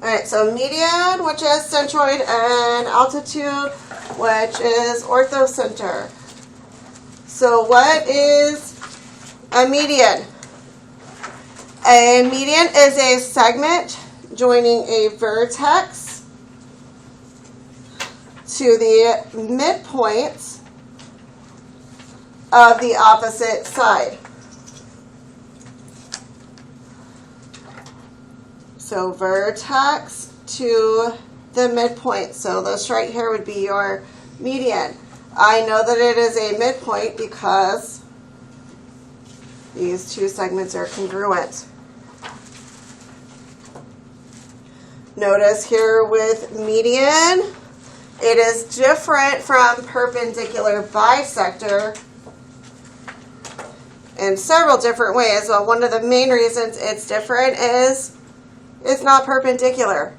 Alright, so median, which is centroid, and altitude, which is orthocenter. So what is a median? A median is a segment joining a vertex to the midpoint of the opposite side. So vertex to the midpoint. So this right here would be your median. I know that it is a midpoint because these two segments are congruent. Notice here with median, it is different from perpendicular bisector in several different ways. Well, one of the main reasons it's different is it's not perpendicular.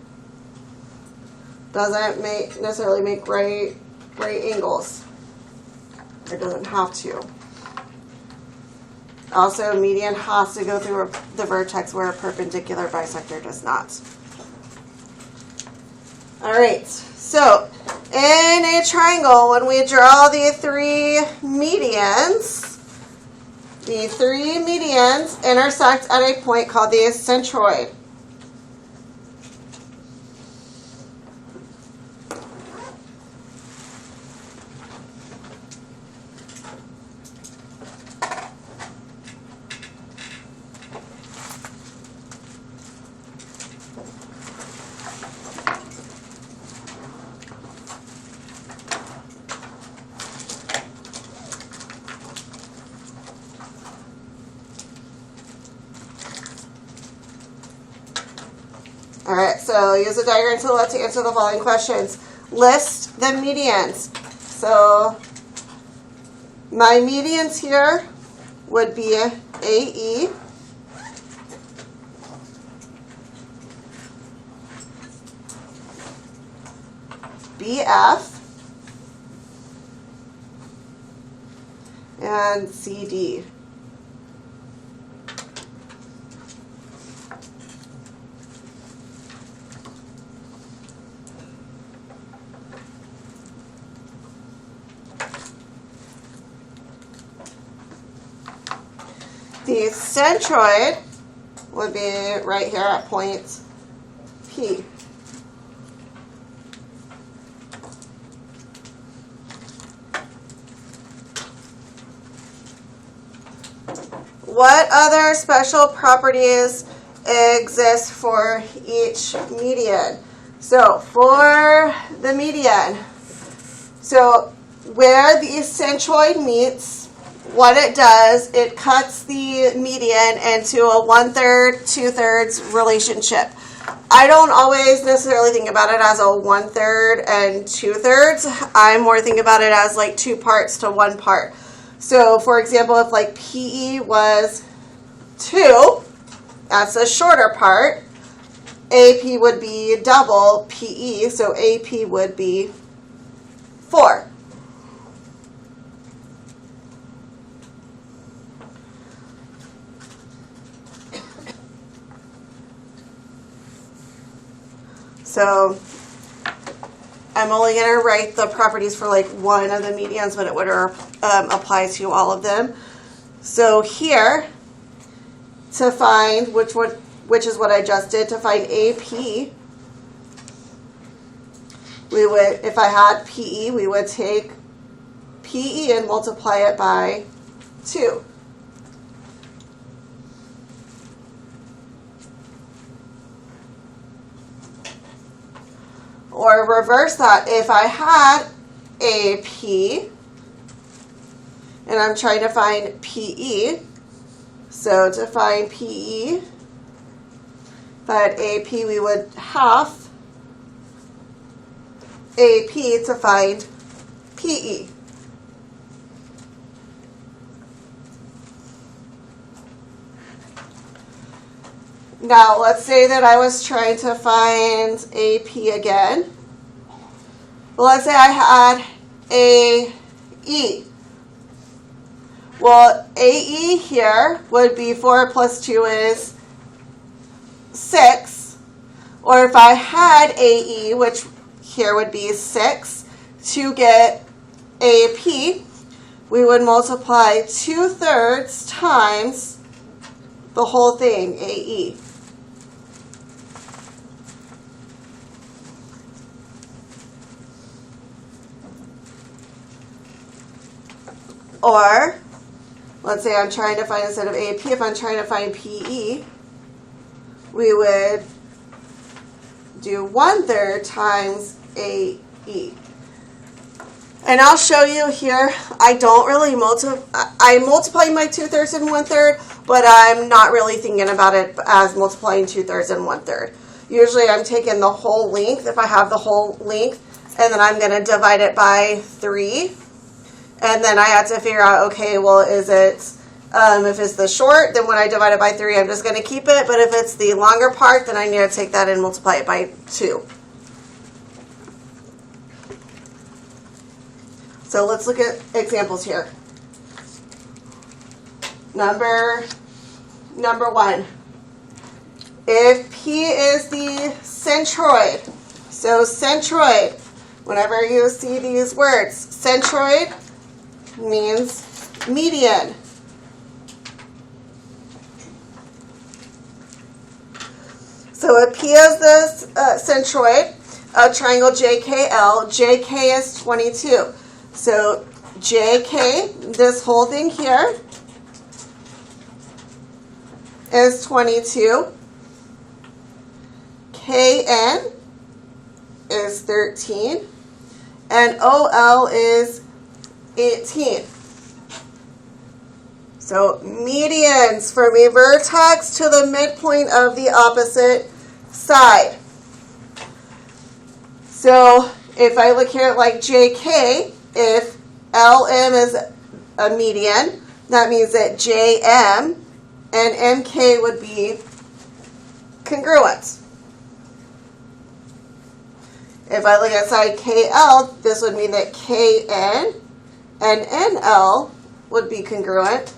Doesn't necessarily make right angles. It doesn't have to. Also, median has to go through the vertex where a perpendicular bisector does not. Alright, so in a triangle, when we draw the three medians intersect at a point called the centroid. Alright, so use the diagram to the left to answer the following questions. List the medians. So my medians here would be AE, BF, and CD. The centroid would be right here at point P. What other special properties exist for each median? So for the median, so where the centroid meets, what it does, it cuts the median into a 1/3, 2/3 relationship. I don't always necessarily think about it as a 1/3 and 2/3. I more think about it as like 2 parts to 1 part. So for example, if like PE was 2, that's a shorter part. AP would be double PE, so AP would be 4. So I'm only going to write the properties for like one of the medians, but it would apply to all of them. So here, to find, which is what I just did, to find AP, we would, if I had PE, we would take PE and multiply it by 2. Or reverse that, if I had AP and I'm trying to find PE, so to find PE, if I had AP, we would half AP to find PE. Now, let's say that I was trying to find AP again. Well, let's say I had AE. Well, AE here would be 4 plus 2 is 6. Or if I had AE, which here would be 6, to get AP, we would multiply 2/3 times the whole thing, AE. Or, let's say I'm trying to find, instead of AP, if I'm trying to find PE, we would do 1/3 times AE. And I'll show you here, I don't really I multiply my 2/3 and 1/3, but I'm not really thinking about it as multiplying 2/3 and 1/3. Usually I'm taking the whole length, if I have the whole length, and then I'm going to divide it by 3. And then I have to figure out, okay, well, is it, if it's the short, then when I divide it by 3, I'm just going to keep it. But if it's the longer part, then I need to take that and multiply it by 2. So let's look at examples here. Number 1. If P is the centroid, so centroid, whenever you see these words, centroid means median. So if P is the centroid of triangle JKL, JK is 22. So JK, this whole thing here, is 22. KN is 13. And OL is 18. So medians from a vertex to the midpoint of the opposite side. So if I look here at like JK, if LM is a median, that means that JM and MK would be congruent. If I look at side KL, this would mean that KN and NL would be congruent.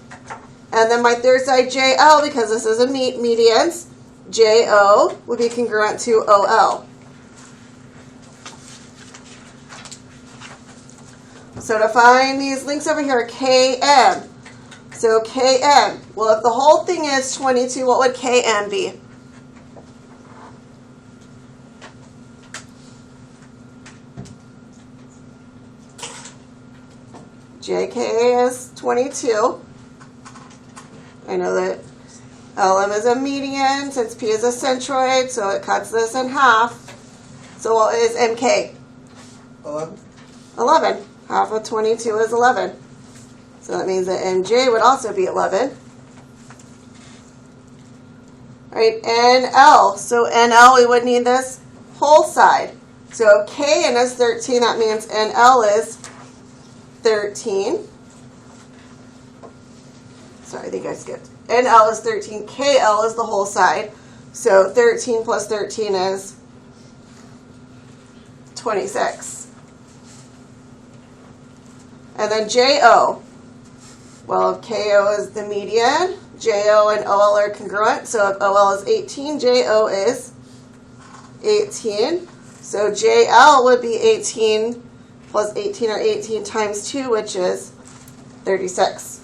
And then my third side JL, because this is a medians, JO would be congruent to OL. So to find these links over here, KM. So KM, well, if the whole thing is 22, what would KM be? JK is 22. I know that LM is a median since P is a centroid, so it cuts this in half. So what is MK? 11. 11. Half of 22 is 11. So that means that MJ would also be 11. All right, NL. So NL, we would need this whole side. So if KN is 13, that means NL is 13. Sorry, I think I skipped. NL is 13. KL is the whole side. So 13 plus 13 is 26. And then JO. Well, if KO is the median, JO and OL are congruent. So if OL is 18, JO is 18. So JL would be 18 plus 18, or 18 times 2, which is 36.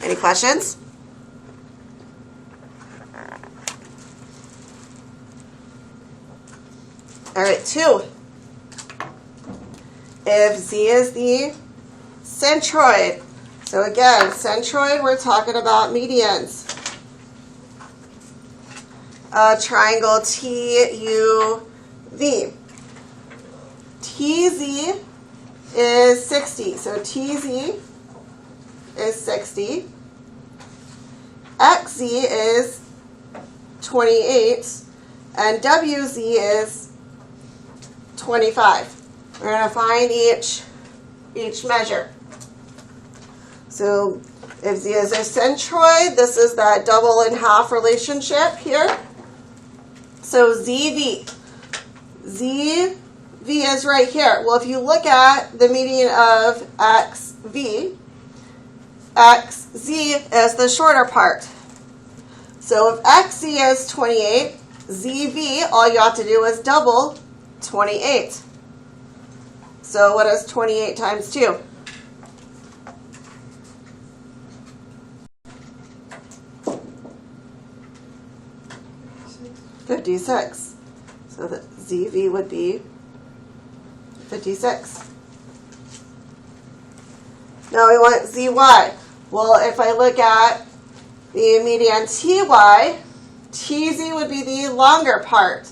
Any questions? All right, 2. If Z is the centroid, so again, centroid, we're talking about medians. Triangle TUV. TZ is 60, so TZ is 60. XZ is 28, and WZ is 25. We're going to find each measure. So if Z is a centroid, this is that double and half relationship here. So ZV. ZV V is right here. Well, if you look at the median of XV, XZ is the shorter part. So if XZ is 28, ZV, all you have to do is double 28. So what is 28 times 2? 56. So the ZV would be 56. Now we want ZY. Well, if I look at the median TY, TZ would be the longer part.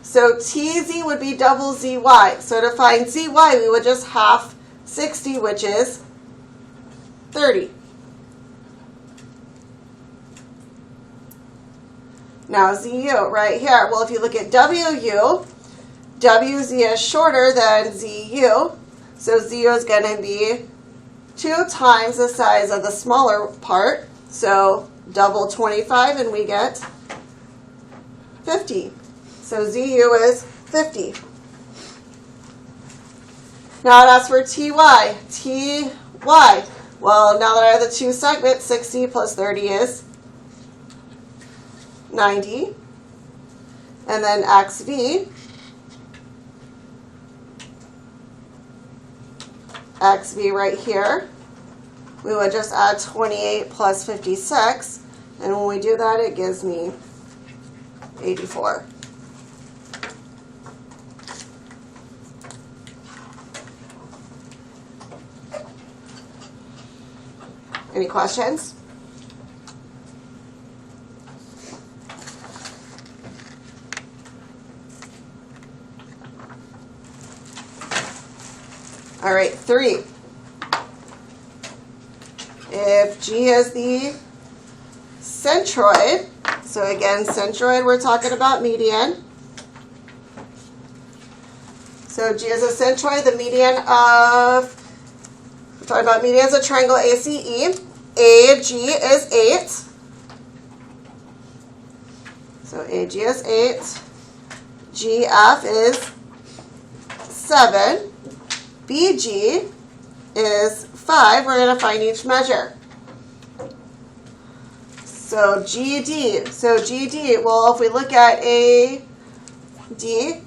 So TZ would be double ZY. So to find ZY, we would just half 60, which is 30. Now ZU right here. Well, if you look at WU, WZ is shorter than ZU. So ZU is going to be 2 times the size of the smaller part. So double 25 and we get 50. So ZU is 50. Now it asks for TY. TY. Well, now that I have the 2 segments, 60 plus 30 is 90. And then XV. XV right here. We would just add 28 plus 56. And when we do that, it gives me 84. Any questions? All right, 3. If G is the centroid, so again, centroid, we're talking about median. So G is a centroid, the median of, we're talking about median is a triangle ACE. AG is 8. So AG is 8. GF is 7. BG is 5. We're going to find each measure. So GD. So GD, well, if we look at AD,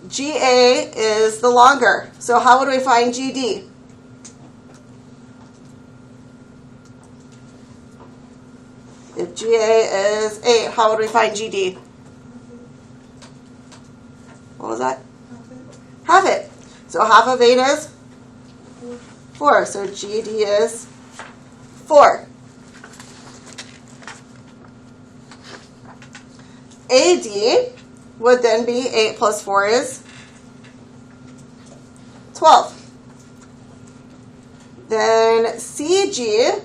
GA is the longer. So how would we find GD? If GA is 8, how would we find GD? What was that? Half it. So half of 8 is 4. So GD is 4. AD would then be 8 plus 4 is 12. Then CG,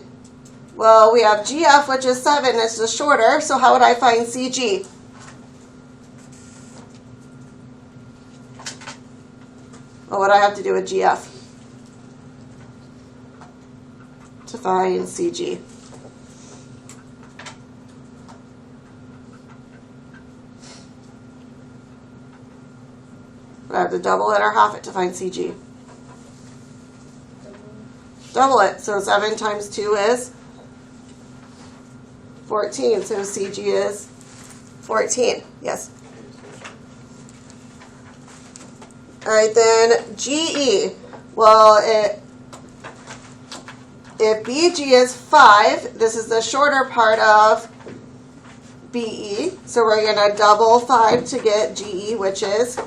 well, we have GF, which is 7. It's the shorter. So how would I find CG? What would I have to do with GF to find CG? Would I have to double it or half it to find CG? Double it. So 7 times 2 is 14. So CG is 14. Yes. All right, then GE. Well, if BG is 5, this is the shorter part of BE. So we're going to double 5 to get GE, which is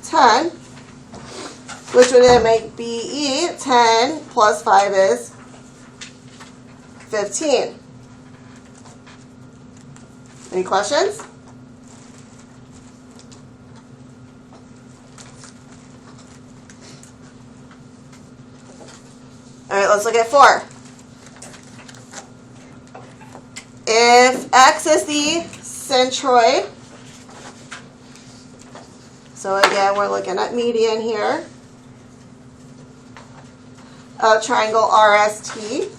10, which would then make BE 10 plus 5 is 15. Any questions? All right, let's look at 4. If X is the centroid, so again, we're looking at median here of triangle RST.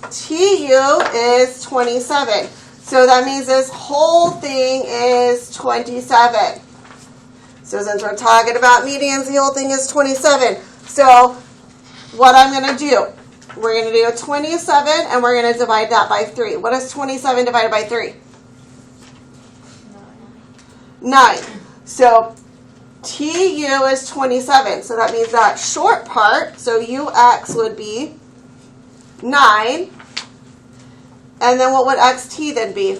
TU is 27. So that means this whole thing is 27. So since we're talking about medians, the whole thing is 27. So what I'm going to do, we're going to do 27 and we're going to divide that by 3. What is 27 divided by 3? 9. So TU is 27. So that means that short part, so UX would be 9. And then what would XT then be?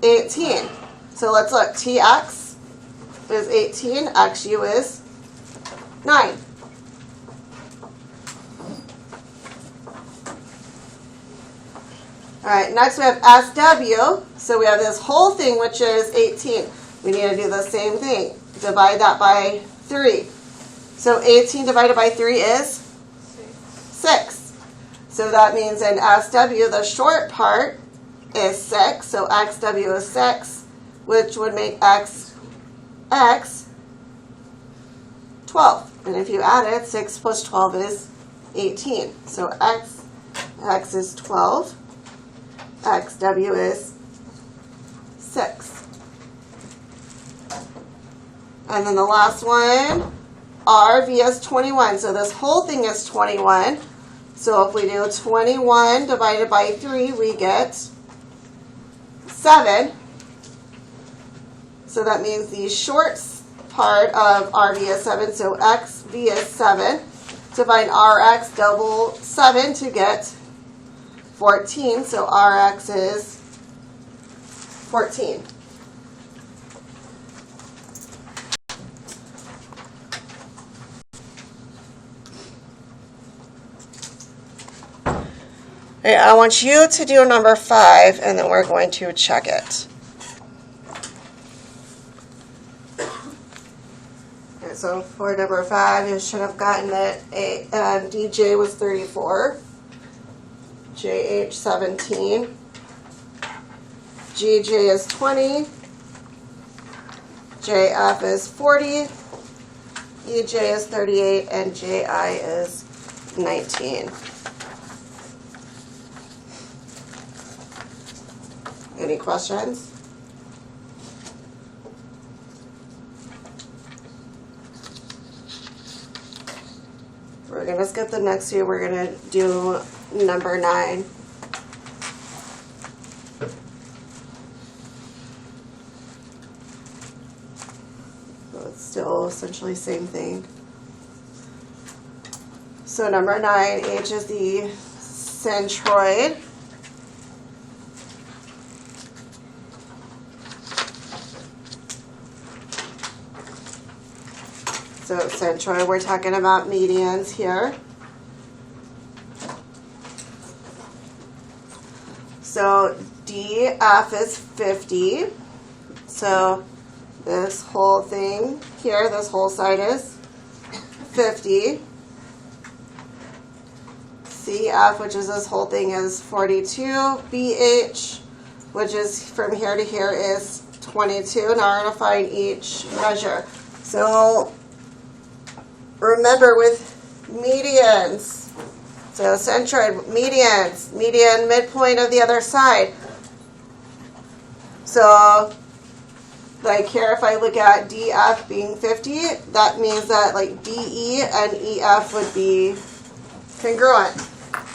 18. So let's look. TX is 18. XU is 9. All right, next we have SW. So we have this whole thing, which is 18. We need to do the same thing. Divide that by 3. So 18 divided by 3 is 6. So that means in SW, the short part is 6. So XW is 6, which would make XX 12. And if you add it, 6 plus 12 is 18. So X is 12. XW is 6. And then the last one, RV is 21. So this whole thing is 21. So if we do 21 divided by 3, we get 7. So that means the short part of RV is 7. So XV is 7. To find RX, double 7 to get 14. So RX is 14. Okay, I want you to do number 5, and then we're going to check it. Okay, so for number 5, you should have gotten that DJ was 34, JH 17, GJ is 20, JF is 40, EJ is 38, and JI is 19. Any questions? We're going to skip the next few. We're going to do number 9. So it's still essentially same thing. So number 9, H is the centroid. So centroid, we're talking about medians here. So DF is 50. So this whole thing here, this whole side is 50. CF, which is this whole thing, is 42. BH, which is from here to here, is 22. Now we're going to find each measure. So remember with medians, so centroid, medians, median midpoint of the other side. So like here, if I look at DF being 50, that means that like DE and EF would be congruent.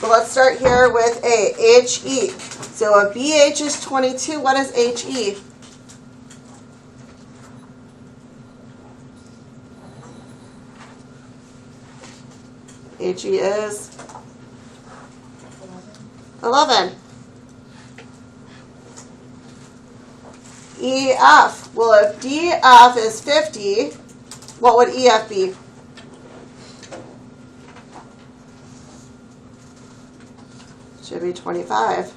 So let's start here with A, HE. So if BH is 22, what is HE? HE is 11. EF. Well, if DF is 50, what would EF be? Should be 25.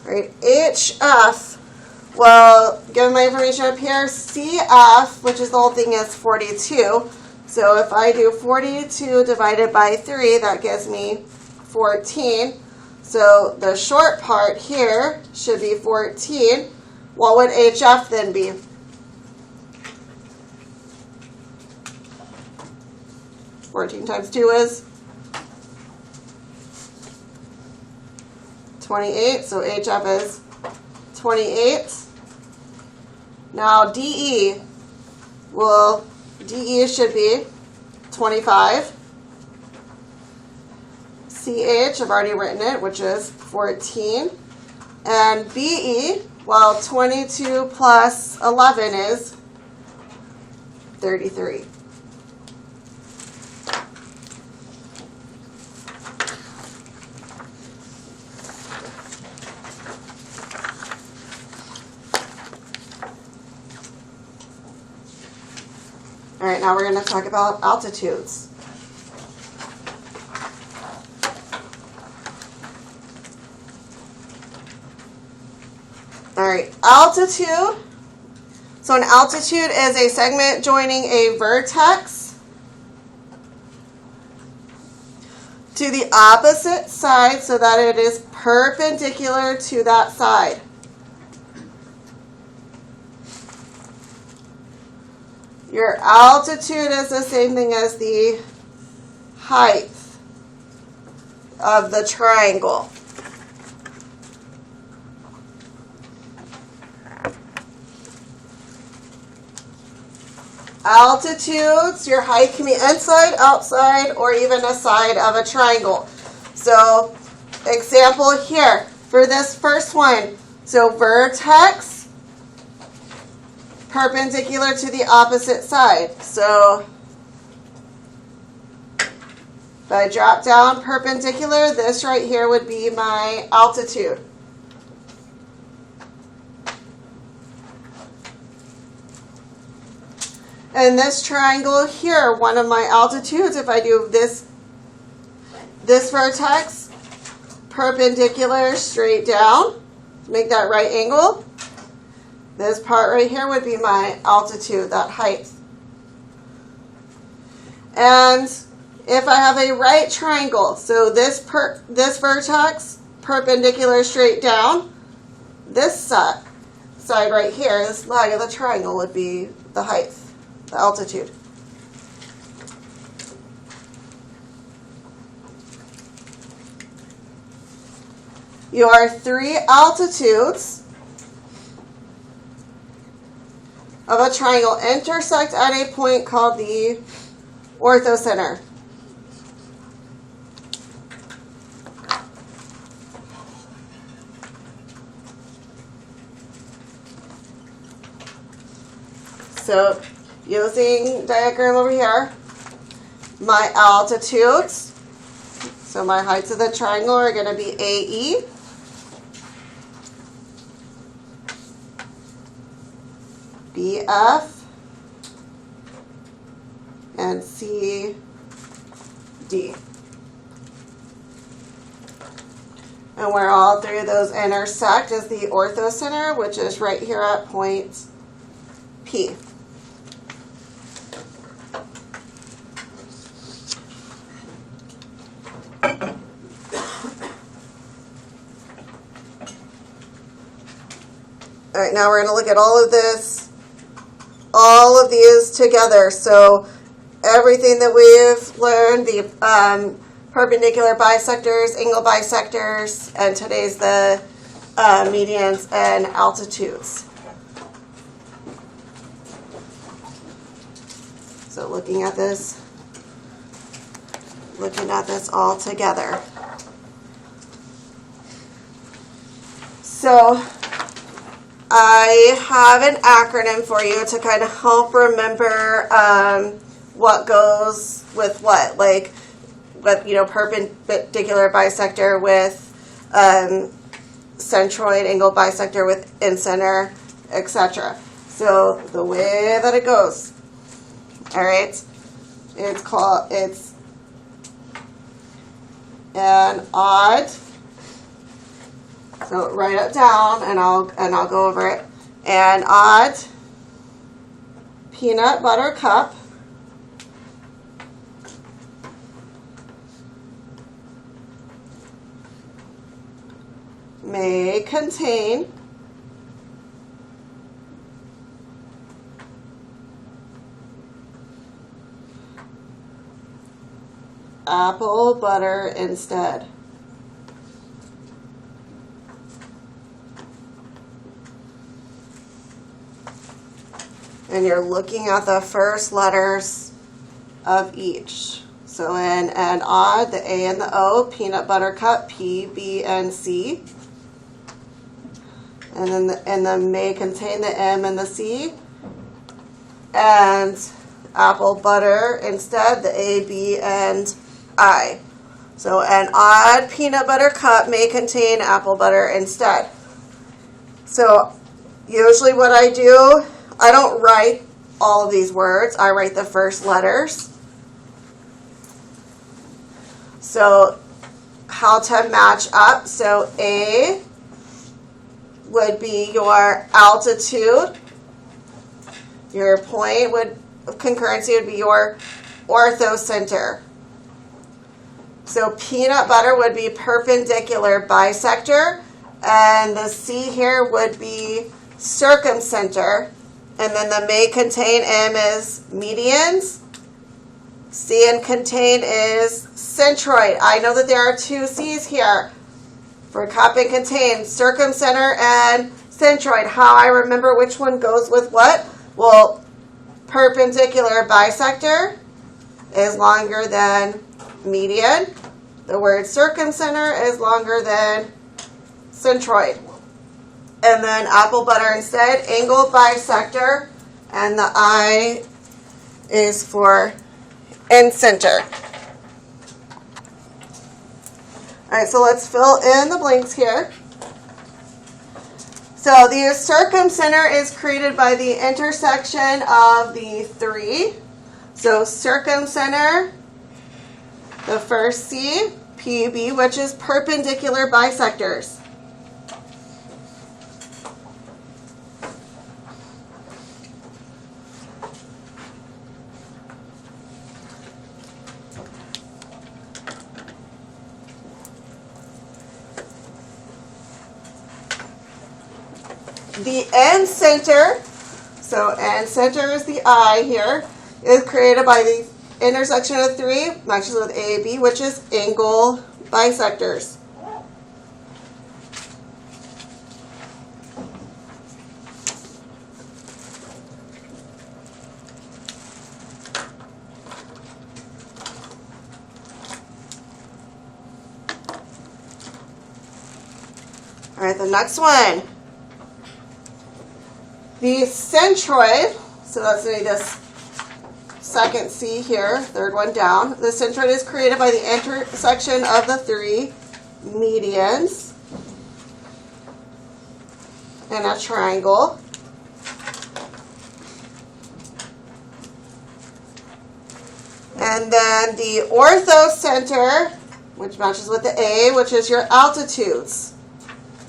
Right, HF. Well, given my information up here, CF, which is the whole thing, is 42. So if I do 42 divided by 3, that gives me 14. So the short part here should be 14. What would HF then be? Fourteen times 2 is 28. So HF is 28. Now DE should be 25. CH, I've already written it, which is 14. And BE, well, 22 plus 11 is 33. All right, now we're going to talk about altitudes. All right, altitude. So an altitude is a segment joining a vertex to the opposite side so that it is perpendicular to that side. Your altitude is the same thing as the height of the triangle. Altitudes, your height can be inside, outside, or even a side of a triangle. So, example here for this first one. So, vertex, perpendicular to the opposite side. So, if I drop down perpendicular, this right here would be my altitude. And this triangle here, one of my altitudes, if I do this vertex, perpendicular straight down, to make that right angle, this part right here would be my altitude, that height. And if I have a right triangle, so this vertex, perpendicular straight down, this side right here, this leg of the triangle would be the height. The altitude. Your three altitudes of a triangle intersect at a point called the orthocenter. So, using diagram over here, my altitudes, so my heights of the triangle are going to be AE, BF, and CD. And where all three of those intersect is the orthocenter, which is right here at point P. All right, now we're going to look at all of these together. So everything that we've learned, the perpendicular bisectors, angle bisectors, and today's the medians and altitudes. So looking at this all together. So I have an acronym for you to kind of help remember what goes with what, like with perpendicular bisector with centroid, angle bisector with in-center, etc. So the way that it goes, all right, it's an odd. So write it down, and I'll go over it. An odd peanut butter cup may contain apple butter instead. and you're looking at the first letters of each. So in and odd, the A and the O, peanut butter cup, P, B, and C. And then the may contain the M and the C. And apple butter instead, the A, B, and I. So an odd peanut butter cup may contain apple butter instead. So usually what I do, I don't write all of these words. I write the first letters. So how to match up. So A would be your altitude. Your point of concurrency would be your orthocenter. So peanut butter would be perpendicular bisector, and the C here would be circumcenter, and then the may contain M is medians. C and contain is centroid. I know that there are two C's here for cup and contain, circumcenter and centroid. How I remember which one goes with what? Well, perpendicular bisector is longer than median. The word circumcenter is longer than centroid. And then apple butter instead, angle bisector, and the I is for in-center. All right, so let's fill in the blanks here. So the circumcenter is created by the intersection of the three. So circumcenter, the first C, P, B, which is perpendicular bisectors. The end center, so end center is the I here, is created by the intersection of three, matches with A, B, which is angle bisectors. All right, the next one. The centroid, so that's going to be this second C here, third one down. The centroid is created by the intersection of the three medians in a triangle. And then the orthocenter, which matches with the A, which is your altitudes.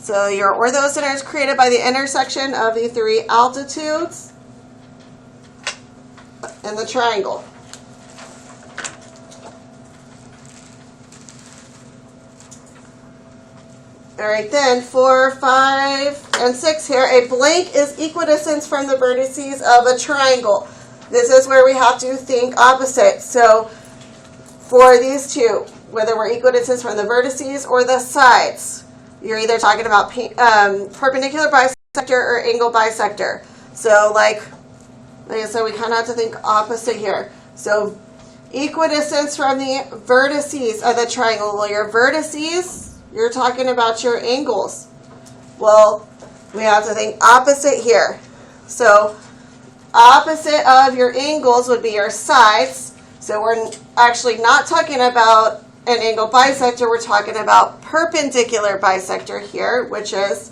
So your orthocenter is created by the intersection of the three altitudes in the triangle. All right, then 4, 5, and 6 here. A blank is equidistant from the vertices of a triangle. This is where we have to think opposite. So for these two, whether we're equidistant from the vertices or the sides, you're either talking about perpendicular bisector or angle bisector. So like I said, we kind of have to think opposite here. So equidistance from the vertices of the triangle. Well, your vertices, you're talking about your angles. Well, we have to think opposite here. So opposite of your angles would be your sides. So we're actually not talking about an angle bisector, we're talking about perpendicular bisector here, which is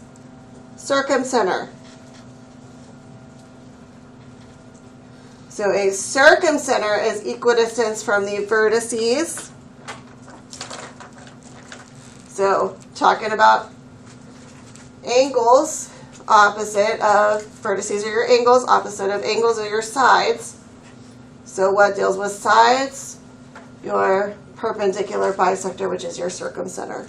circumcenter. So a circumcenter is equidistance from the vertices. So talking about angles, opposite of vertices are your angles, opposite of angles are your sides. So what deals with sides? Your perpendicular bisector, which is your circumcenter.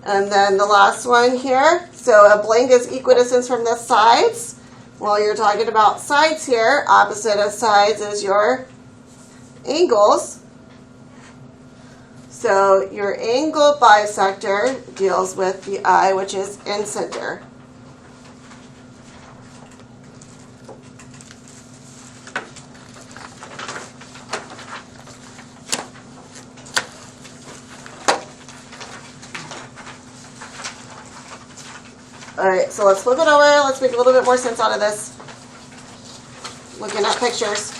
And then the last one here, so a blank is equidistance from the sides. Well, you're talking about sides here. Opposite of sides is your angles. So your angle bisector deals with the I, which is in center. Alright, so let's flip it over. Let's make a little bit more sense out of this. Looking at pictures.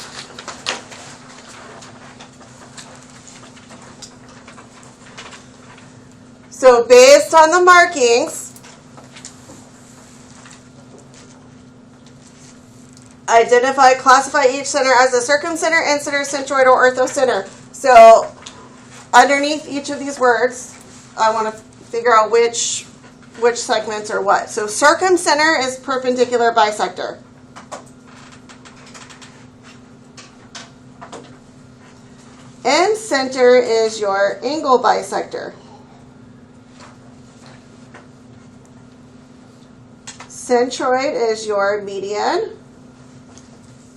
So based on the markings, identify, classify each center as a circumcenter, incenter, centroid, or orthocenter. So underneath each of these words, I want to figure out which segments are what. So circumcenter is perpendicular bisector. Incenter is your angle bisector. Centroid is your median.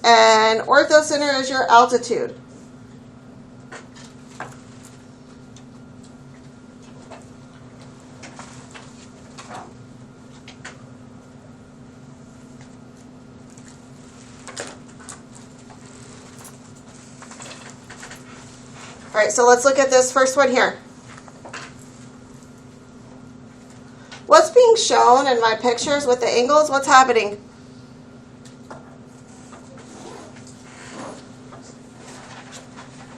And orthocenter is your altitude. All right, so let's look at this first one here. What's being shown in my pictures with the angles? What's happening?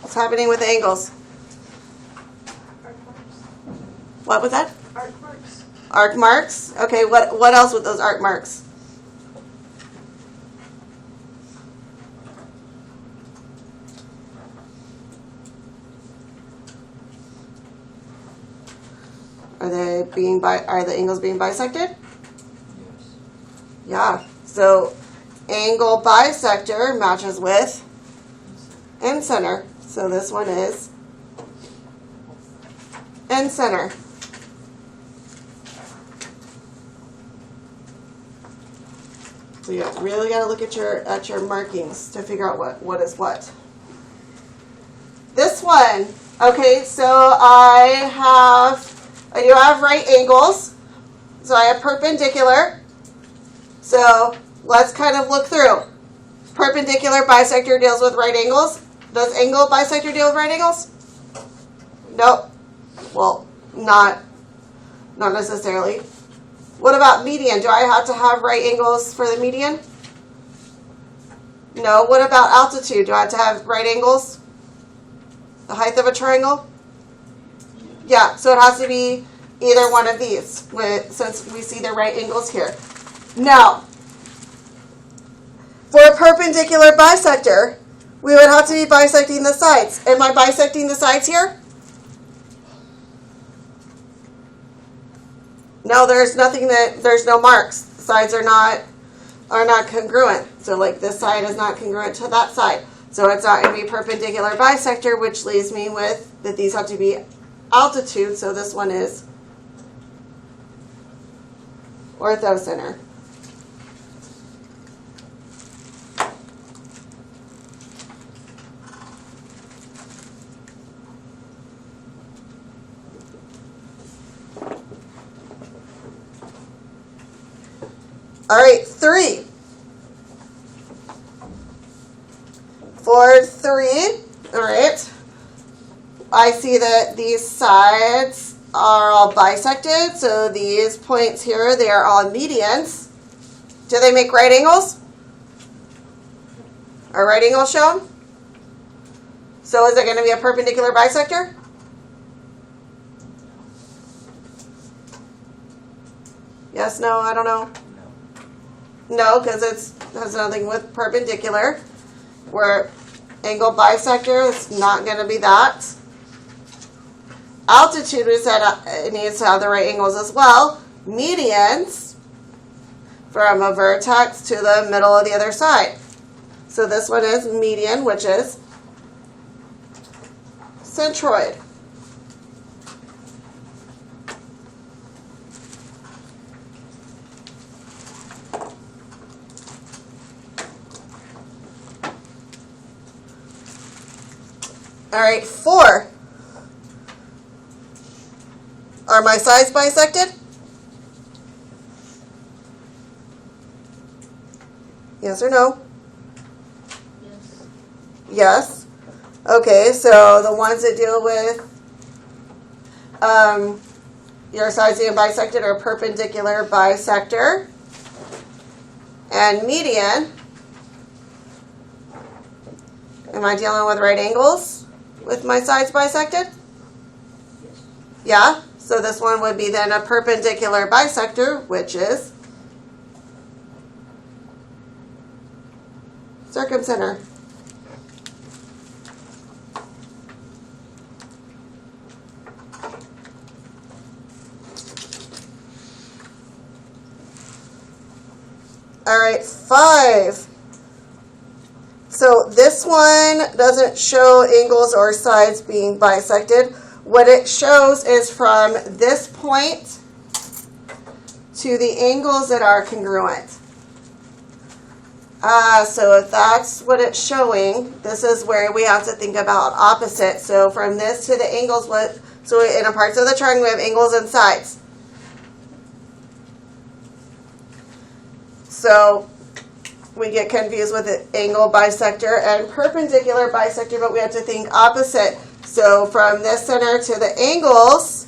What's happening with the angles? Arc marks. What was that? Arc marks. Arc marks? Okay, what else with those arc marks? Are the angles being bisected? Yes. Yeah. So angle bisector matches with incenter. So this one is incenter. So you really got to look at your markings to figure out what is what. This one, okay, so I do have right angles. So I have perpendicular. So let's kind of look through. Perpendicular bisector deals with right angles. Does angle bisector deal with right angles? Nope. Well, not necessarily. What about median? Do I have to have right angles for the median? No. What about altitude? Do I have to have right angles? The height of a triangle? Yeah, so it has to be either one of these, since we see the right angles here. Now, for a perpendicular bisector, we would have to be bisecting the sides. Am I bisecting the sides here? No, there's no marks. The sides are not congruent. So like this side is not congruent to that side. So it's not going to be perpendicular bisector, which leaves me with that these have to be altitude. So this one is orthocenter. All right, 3. For 3, all right, I see that these sides are all bisected, so these points here, they are all medians. Do they make right angles? Are right angles shown? So is it going to be a perpendicular bisector? Yes, no, I don't know. No, because it has nothing with perpendicular. Where angle bisector, it's not going to be that. Altitude, we said it needs to have the right angles as well. Medians, from a vertex to the middle of the other side. So this one is median, which is centroid. All right, 4. Are my sides bisected? Yes or no? Yes. Yes. Okay, so the ones that deal with your sides being bisected are perpendicular bisector. And median, am I dealing with right angles with my sides bisected? Yes. Yeah, so this one would be then a perpendicular bisector, which is circumcenter. All right, 5. So this one doesn't show angles or sides being bisected. What it shows is from this point to the angles that are congruent. So if that's what it's showing, this is where we have to think about opposite. So from this to the angles, so in a parts of the triangle we have angles and sides. So we get confused with the angle bisector and perpendicular bisector, but we have to think opposite. So from this center to the angles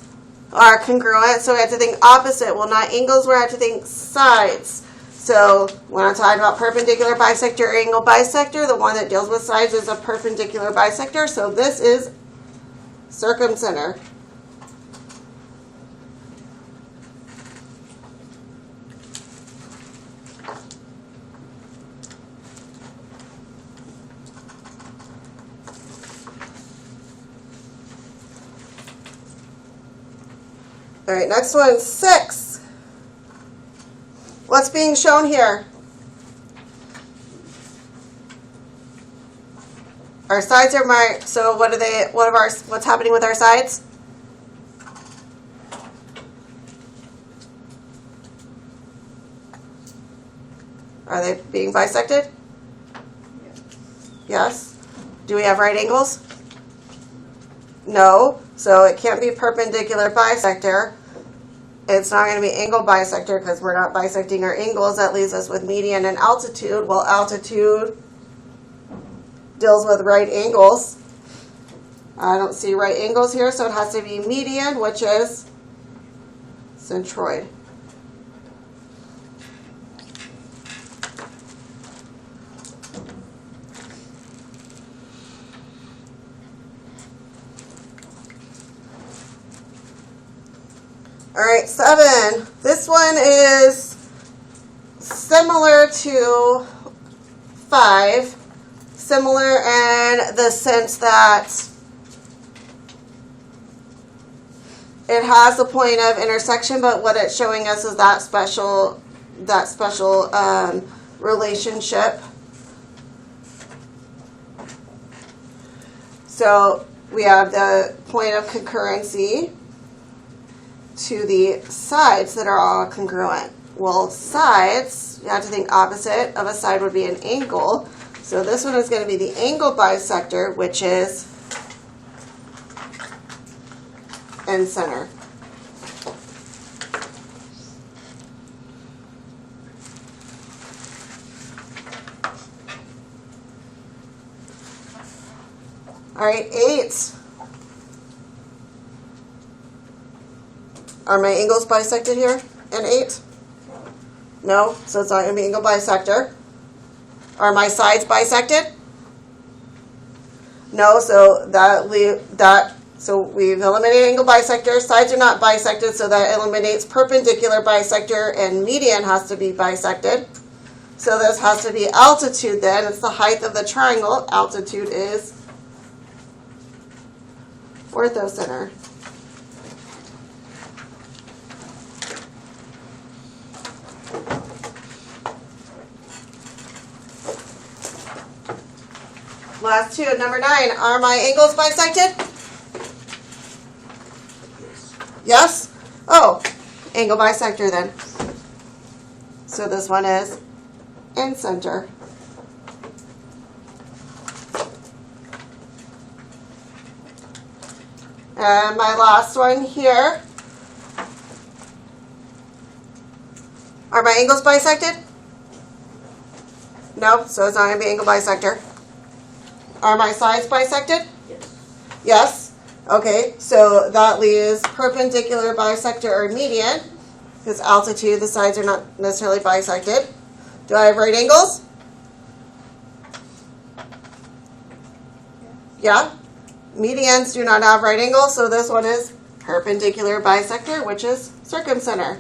are congruent, so we have to think opposite. Well, not angles, we have to think sides. So when I'm talking about perpendicular bisector or angle bisector, the one that deals with sides is a perpendicular bisector. So this is circumcenter. All right, next one, 6. What's being shown here? Our sides are marked. So what are they? What's happening with our sides? Are they being bisected? Yes. Do we have right angles? No. So it can't be perpendicular bisector. It's not going to be angle bisector because we're not bisecting our angles. That leaves us with median and altitude. Well, altitude deals with right angles. I don't see right angles here, so it has to be median, which is centroid. All right, 7. This one is similar to 5. Similar in the sense that it has a point of intersection, but what it's showing us is that special relationship. So we have the point of concurrency to the sides that are all congruent. Well, sides, you have to think opposite of a side would be an angle. So this one is going to be the angle bisector, which is in center. All right, 8. Are my angles bisected here in 8? No, so it's not going to be angle bisector. Are my sides bisected? No, so so we've eliminated angle bisector. Sides are not bisected, so that eliminates perpendicular bisector, and median has to be bisected. So this has to be altitude then. It's the height of the triangle. Altitude is orthocenter. Last two, number 9. Are my angles bisected? Yes? Oh, angle bisector then. So this one is in center. And my last one here. Are my angles bisected? No, so it's not going to be angle bisector. Are my sides bisected? Yes. Yes. Okay, so that leaves perpendicular, bisector, or median, because altitude, the sides are not necessarily bisected. Do I have right angles? Yeah. Medians do not have right angles, so this one is perpendicular, bisector, which is circumcenter.